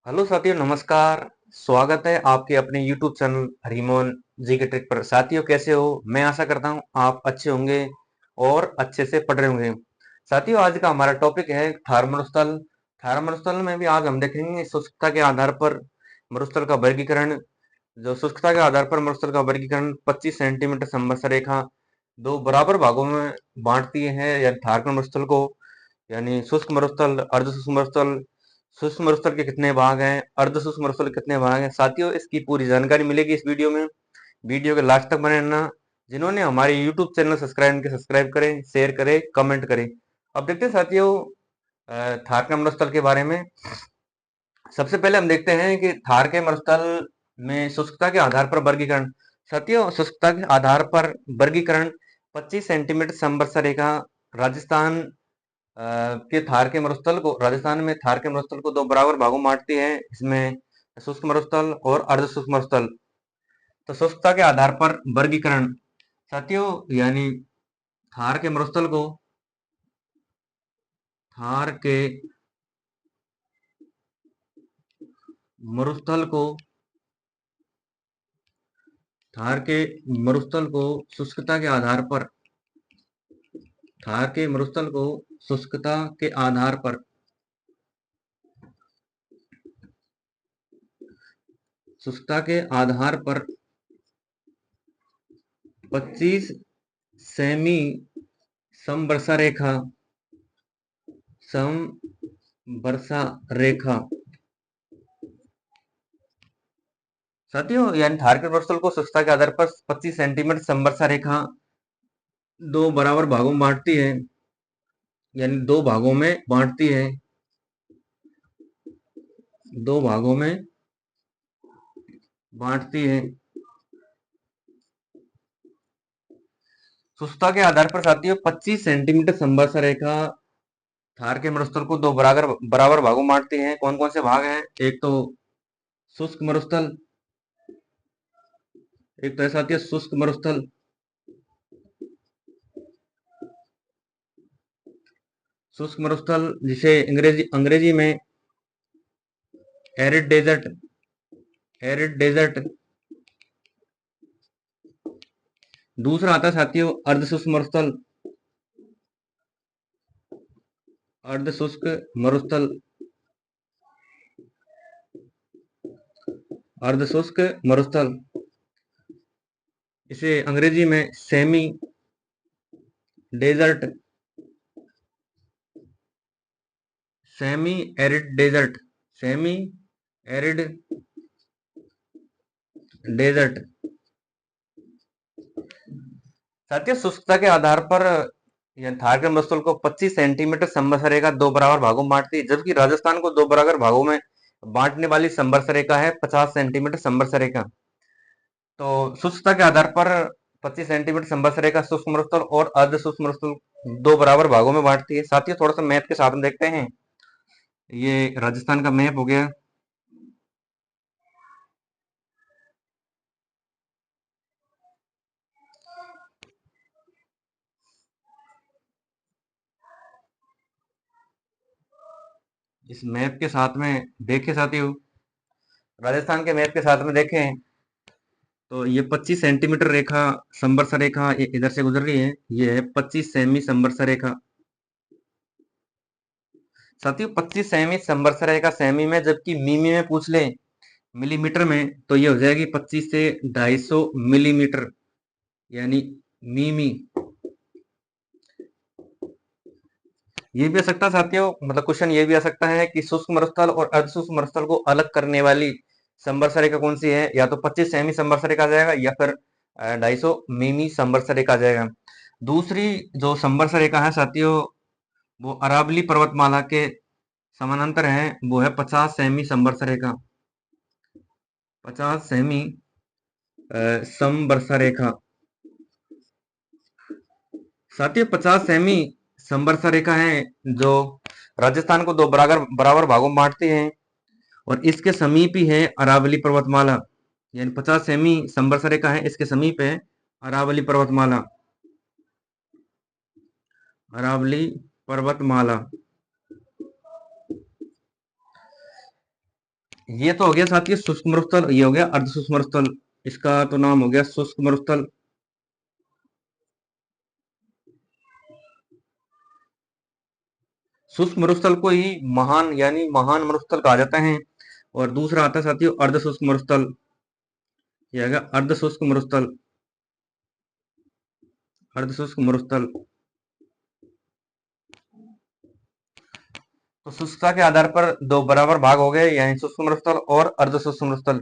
Hello साथियों, नमस्कार। स्वागत है आपके अपने YouTube चैनल हरिमोहन जी के ट्रिक पर। साथियों, कैसे हो? मैं आशा करता हूँ आप अच्छे होंगे और अच्छे से पढ़ रहे होंगे। साथियों, आज का हमारा टॉपिक है थार मरुस्थल। थार मरुस्थल में भी आज हम देखेंगे शुष्कता के आधार पर मरुस्थल का वर्गीकरण। जो शुष्कता के आधार पर मरुस्थल का वर्गीकरण 25 सेंटीमीटर समवर्षा रेखा दो बराबर भागों में बांटती है यानी थार के मरुस्थल को। यानी शुष्क मरुस्थल, अर्ध शुष्क मरुस्थल। शुष्क मरुस्थल के कितने भाग हैं, अर्ध शुष्क मरुस्थल के कितने भाग हैं, साथियों इसकी पूरी जानकारी मिलेगी इस वीडियो में। वीडियो के लास्ट तक बने रहना। जिन्होंने हमारे यूट्यूब चैनल सब्सक्राइब किया, सब्सक्राइब करें, शेयर करें, कमेंट करें। अब देखते हैं साथियों थार के मरुस्थल के बारे में। सबसे पहले हम देखते हैं कि थार के मरुस्थल में शुष्कता के आधार पर वर्गीकरण। साथियों, शुष्कता के आधार पर वर्गीकरण 25 सेंटीमीटर समवर्षा रेखा राजस्थान के थार के मरुस्थल को, राजस्थान में थार के मरुस्थल को दो बराबर भागों में बांटती है। इसमें शुष्क मरुस्थल और अर्ध शुष्क मरुस्थल। तो शुष्कता के आधार पर वर्गीकरण साथियों, यानी थार के मरुस्थल को, थार के मरुस्थल को, थार के मरुस्थल को शुष्कता के आधार पर, थार के मरुस्थल को शुष्कता के आधार पर, शुष्कता के आधार पर 25 सेमी समवर्षा रेखा, समवर्षा रेखा। साथियों, यानी थार के मरुस्थल को शुष्कता के आधार पर 25 सेंटीमीटर समवर्षा रेखा दो बराबर भागों में बांटती है, यानी दो भागों में बांटती है, दो भागों में बांटती है। शुष्कता के आधार पर साथियों 25 सेंटीमीटर समवर्षा रेखा थार के मरुस्थल को दो बराबर बराबर भागों में बांटती है। कौन कौन से भाग हैं? एक तो शुष्क मरुस्थल, एक तो है साथियों शुष्क मरुस्थल, शुष्क मरुस्थल जिसे अंग्रेजी अंग्रेजी में एरिड डेजर्ट, एरिड डेजर्ट। दूसरा आता है साथियों अर्ध शुष्क मरुस्थल, अर्ध शुष्क मरुस्थल, अर्ध शुष्क मरुस्थल। इसे अंग्रेजी में semi desert, semi arid desert, semi arid desert. साथियों, शुष्कता के आधार पर यह थार के मरुस्थल को 25 सेंटीमीटर समवर्षा रेखा दो बराबर भागों में बांटती है, जबकि राजस्थान को दो बराबर भागों में बांटने वाली समवर्षा रेखा है 50 सेंटीमीटर समवर्षा रेखा। तो शुष्कता के आधार पर 25 सेंटीमीटर समवर्षा रेखा शुष्क मरुस्थल और अर्ध शुष्क मरुस्थल दो बराबर भागों में बांटती है। साथियों, थोड़ा सा मैप के साथ में देखते हैं। ये राजस्थान का मैप हो गया। इस मैप के साथ में देखें साथियों, राजस्थान के मैप के साथ में देखें तो ये 25 सेंटीमीटर रेखा संवर्षा रेखा ये इधर से गुजर रही है। ये है 25 सेमी संवर्षा रेखा। साथियों, 25 सेमी संवर्षा रेखा सेमी में, जबकि मिमी में पूछ ले मिलीमीटर में तो ये हो जाएगी 25 से 250 मिलीमीटर, यानी मिमी। ये भी आ सकता है साथियों, मतलब क्वेश्चन ये भी आ सकता है कि शुष्क मरुस्थल और अर्ध शुष्क मरुस्थल को अलग करने वाली संवर्षा रेखा कौन सी है? या तो 25 सेमी संवर्षा रेखा आ जाएगा या फिर 250 मिमी संवर्षा रेखा आ जाएगा। दूसरी जो संवर्षा रेखा है साथियों, वो अरावली पर्वतमाला के समानांतर है, वो है 50 सेमी संवर्षा रेखा, 50 सेमी संवर्षा रेखा। साथियों, 50 सेमी संवर्षा रेखा है जो राजस्थान को दो बराबर बराबर भागों में बांटती है और इसके समीप ही है अरावली पर्वतमाला। यानी 50 सेमी संवर्षा रेखा है, इसके समीप है अरावली पर्वतमाला, अरावली पर्वतमाला। ये तो हो गया साथियों शुष्क मरुस्थल, ये हो गया अर्ध शुष्क मरुस्थल। इसका तो नाम हो गया शुष्क मरुस्थल। शुष्क मरुस्थल को ही महान यानी महान मरुस्थल कहा जाता है। और दूसरा आता है साथियों अर्ध शुष्क मरुस्थल। ये आ गया अर्ध शुष्क मरुस्थल। अर्ध शुष्क मरुस्थल। तो शुष्कता के आधार पर दो बराबर भाग हो गए, यानी शुष्क मरुस्थल और अर्ध शुष्क मरुस्थल।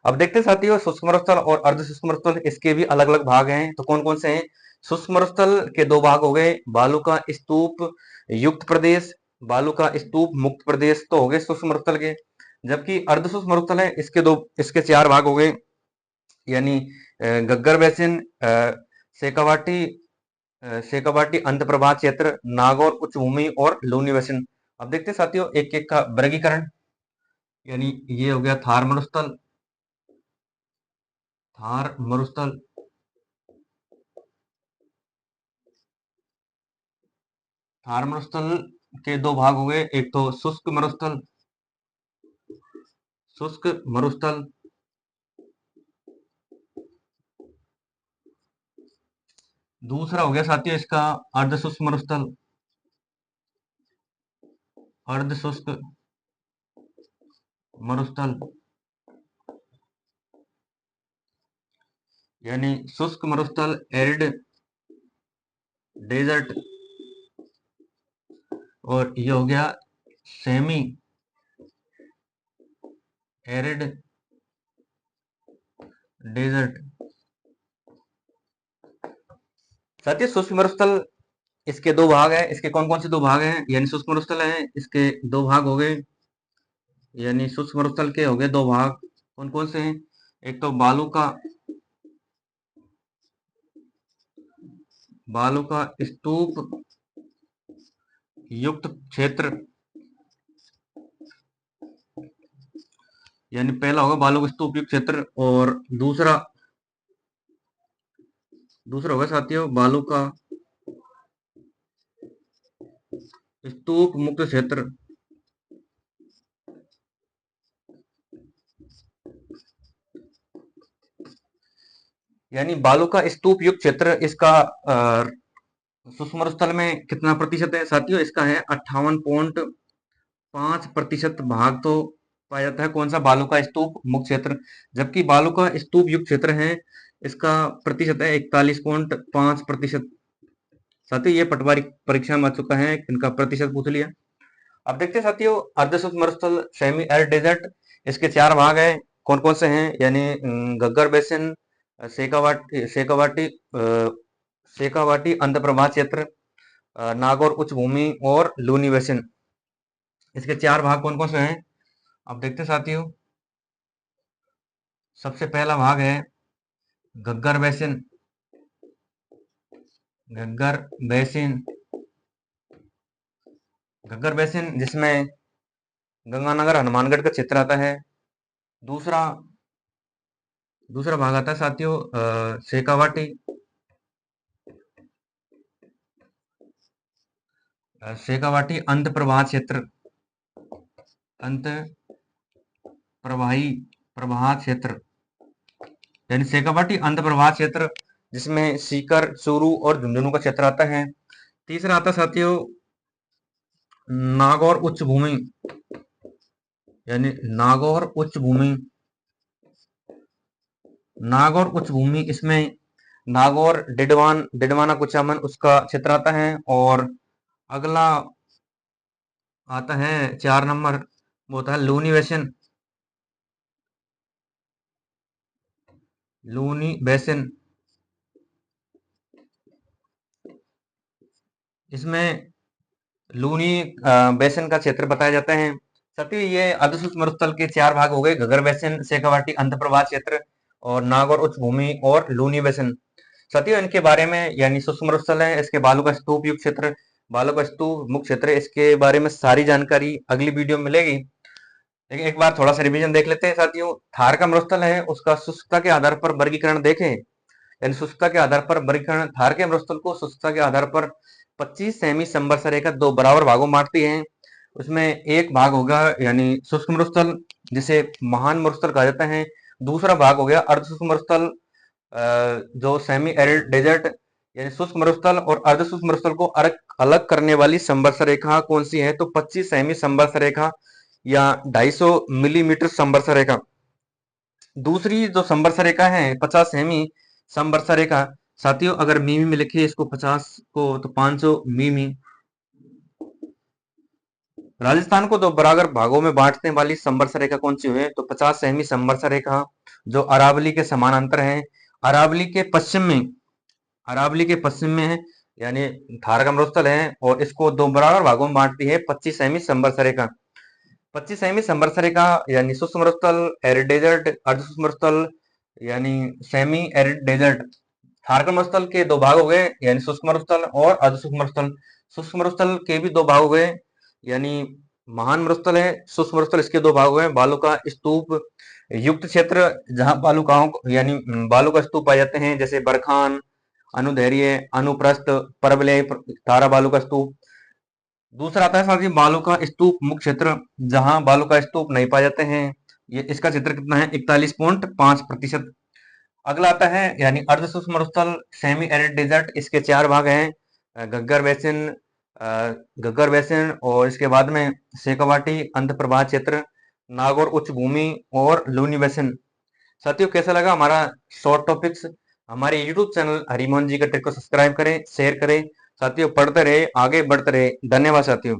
अब देखते हैं साथियों शुष्क मरुस्थल और अर्ध शुष्क मरुस्थल, इसके भी अलग अलग भाग हैं। तो कौन कौन से हैं? शुष्क मरुस्थल के दो भाग हो गए, बालू का स्तूप युक्त प्रदेश, बालू का स्तूप मुक्त प्रदेश, तो हो गए शुष्क मरुस्थल के। जबकि अर्ध शुष्क मरुस्थल है, इसके चार भाग हो गए, यानी गग्गर बेसिन, शेखावाटी, शेखावाटी अंत प्रवाह क्षेत्र, नागौर उच्च भूमि और लूनी बेसिन। अब देखते हैं साथियों एक एक का वर्गीकरण। यानी ये हो गया थार मरुस्थल। थार मरुस्थल। थार मरुस्थल के दो भाग हो गए, एक तो शुष्क मरुस्थल, शुष्क मरुस्थल। दूसरा हो गया साथियों इसका अर्ध शुष्क मरुस्थल। अर्ध शुष्क मरुस्थल, यानी शुष्क मरुस्थल एरिड डेजर्ट। और ये हो गया सेमी एरिड डेजर्ट। साथियों शुष्क मरुस्थल, इसके दो भाग हैं। इसके कौन कौन से दो भाग हैं? यानी शुष्क मरुस्थल है, इसके दो भाग हो गए, यानी शुष्क मरुस्थल के हो गए दो भाग। कौन कौन से हैं? एक तो बालू का स्तूप युक्त क्षेत्र, यानी पहला होगा बालू का स्तूप युक्त क्षेत्र। और दूसरा दूसरा होगा साथियों बालू का स्तूप मुक्त क्षेत्र। यानी बालू का स्तूप युक्त क्षेत्र, इसका शुष्क मरुस्थल में कितना प्रतिशत है साथियों? इसका है 58.5% भाग तो पाया जाता है कौन सा? बालू का स्तूप मुक्त क्षेत्र। जबकि बालू का स्तूप युक्त क्षेत्र है, इसका प्रतिशत है 41.5%। साथियों ये पटवारी परीक्षा में आ चुका है, इनका प्रतिशत पूछ लिया। अब देखते हैं साथियों अर्ध शुष्क मरुस्थल सेमी एरिड डेजर्ट, इसके चार भाग हैं। कौन कौन से हैं? यानी गग्गर बेसिन, शेखावाटी शेखावाटी शेखावाटी अंत प्रवाह क्षेत्र, नागौर उच्च भूमि और लूनी बेसिन। इसके चार भाग कौन कौन से हैं? अब देखते हैं साथियों सबसे पहला भाग है गग्गर बेसिन। गग्गर बेसिन, गग्गर बेसिन जिसमें गंगानगर हनुमानगढ़ का क्षेत्र आता है। दूसरा दूसरा भाग आता है साथियों शेखावाटी, शेखावाटी अंत प्रवाह क्षेत्र, अंत प्रवाही प्रवाह क्षेत्र, यानी शेखावाटी अंत प्रवाह क्षेत्र जिसमें सीकर, चूरू और झुंझुनू का क्षेत्र आता है। तीसरा आता है साथियों नागौर उच्च भूमि, यानी नागौर उच्च भूमि, नागौर उच्च भूमि, इसमें नागौर डिडवाना कुचामन उसका क्षेत्र आता है। और अगला आता है 4 नंबर, वो होता है लूनी बेसिन। लूनी बेसिन, इसमें लूनी बेसिन का क्षेत्र बताया जाता है। साथियों ये अर्धशुष्क मरुस्थल के चार भाग हो गए, घग्गर बेसिन, शेखावाटी अंत प्रवाह क्षेत्र और नागौर उच्च भूमि और लूनी बेसिन। साथियों इनके बारे में, यानी शुष्क मरुस्थल है, इसके बालू का स्तूप युक्त क्षेत्र, बालू का स्तूप मुक्त क्षेत्र, इसके बारे में सारी जानकारी अगली वीडियो में मिलेगी। लेकिन एक बार थोड़ा सा रिवीजन देख लेते हैं साथियों। थार का मरुस्थल है, उसका शुष्कता के आधार पर वर्गीकरण देखें, यानी शुष्कता के आधार पर वर्गीकरण, थार के मरुस्थल को शुष्कता के आधार पर 25 सेमी संवत्सर रेखा दो बराबर भागों में बांटती है। उसमें एक भाग होगा यानी शुष्क मरुस्थल, जिसे महान मरुस्थल कहा जाता है। दूसरा भाग हो गया अर्ध शुष्क मरुस्थल, जो सेमी एरिड डेजर्ट, यानी शुष्क मरुस्थल और अर्ध शुष्क मरुस्थल को अलग अलग करने वाली संवर्ष रेखा कौन सी है? तो 25 सेमी संवर्ष रेखा या 250 मिलीमीटर संवर्ष रेखा। दूसरी जो संवर्ष रेखा है 50 सेमी संवर्ष रेखा, साथियों अगर मीमी में लिखे इसको 50 को तो 500 मीमी। राजस्थान को दो बराबर भागों में बांटने वाली संवर्ष रेखा कौन सी है? तो 50 सेमी संवर्ष रेखा, जो अरावली के समानांतर है। अरावली के पश्चिम में, अरावली के पश्चिम में है, यानी थार का मरुस्थल है, और इसको दो बराबर भागों में बांटती है 25 सेमी संवर्ष रेखा। 25 सेमी संवर्ष रेखा यानी शुष्क मरुस्थल, एरिड डेजर्ट, अर्ध शुष्क मरुस्थल यानी सेमी एरिड डेजर्ट। थार का मरुस्थल के दो भाग हो गए, यानी शुष्क मरुस्थल और अर्ध शुष्क मरुस्थल। शुष्क मरुस्थल के भी दो भाग हो गए, यानी महान मरुस्थल है, शुष्क मरुस्थल, इसके दो भाग हुए। बालू का स्तूप युक्त क्षेत्र, जहां बालुकाओं यानी बालू का स्तूप पाए जाते हैं, जैसे बरखान, अनुदैर्य, अनुप्रस्थ, परवलय, तारा बालू का स्तूप। दूसरा आता है साथ ही बालू का स्तूप मुख्य क्षेत्र, जहां बालू का स्तूप नहीं पाए जाते हैं। ये इसका क्षेत्र कितना है? 41.5%। अगला आता है यानी अर्ध शुष्क मरुस्थल, सेमी एरिड डेजर्ट। इसके चार भाग हैं, घग्गर बेसिन, घग्गर बेसिन, और इसके बाद में शेखावाटी, अंत प्रवाह क्षेत्र, नागौर उच्च भूमि और लूनी बेसिन। साथियों कैसा लगा हमारा शॉर्ट टॉपिक्स? हमारे यूट्यूब चैनल हरिमोहन जी का ट्रिक को सब्सक्राइब करें, शेयर करें। साथियों पढ़ते रहे, आगे बढ़ते रहे। धन्यवाद साथियों।